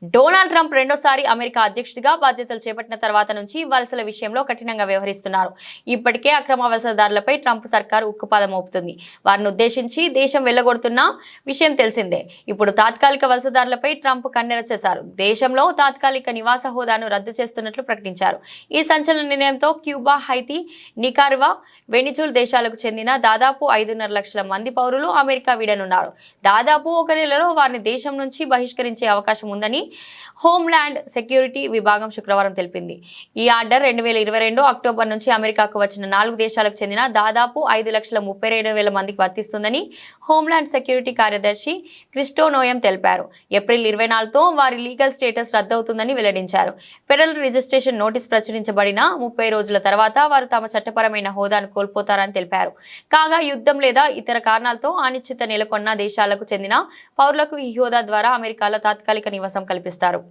Donald Trump రెండోసారి America అధ్యక్షుడిగా బాధ్యతలు చేపట్టిన తర్వాత నుంచి వలసల విషయంలో కఠినంగా వ్యవహరిస్తున్నారు. ఇప్పటికే అక్రమ వలసదారులపై ట్రంప్ సర్కారు ఉక్కుపాదం మోపుతుంది. వారిని ఉద్దేశించి దేశం వెళ్లగొడుతున్న విషయం తెలిసిందే. ఇప్పుడు తాత్కాలిక వలసదారులపై ట్రంప్ కన్నెర చేశారు. దేశంలో తాత్కాలిక నివాస హోదాను రద్దు చేస్తున్నట్లు ప్రకటించారు. ఈ సంచలన నిర్ణయంతో క్యూబా, హైతీ, నికారాగ్వా, వెనిజులా దేశాలకు చెందిన దాదాపు 5.5 లక్షల మంది పౌరులు అమెరికా వీడనున్నారు. దాదాపు ఒక నెలలో వారిని దేశం నుంచి బహిష్కరించే అవకాశం ఉందని హోంల్యాండ్ సెక్యూరిటీ విభాగం శుక్రవారం తెలిపింది. ఈ ఆర్డర్ 2022 అక్టోబర్ నుంచి అమెరికాకు వచ్చిన 4 దేశాలకు చెందిన దాదాపు 5,32,000 మందికి వర్తిస్తుందని హోంల్యాండ్ సెక్యూరిటీ కార్యదర్శి క్రిస్టో నోయం తెలిపారు. ఏప్రిల్ 24తో వారి లీగల్ స్టేటస్ రద్దవుతుందని వెల్లడించారు. ఫెడరల్ రిజిస్ట్రేషన్ నోటీస్ ప్రచురించబడిన 30 రోజుల తర్వాత వారు తమ చట్టపరమైన హోదాను కోల్పోతారని తెలిపారు. కాగా యుద్ధం లేదా ఇతర కారణాలతో అనిశ్చిత నెలకొన్న దేశాలకు చెందిన పౌరులకు ఈ హోదా ద్వారా అమెరికాలో తాత్కాలిక నివాసం కల్పిస్తారు.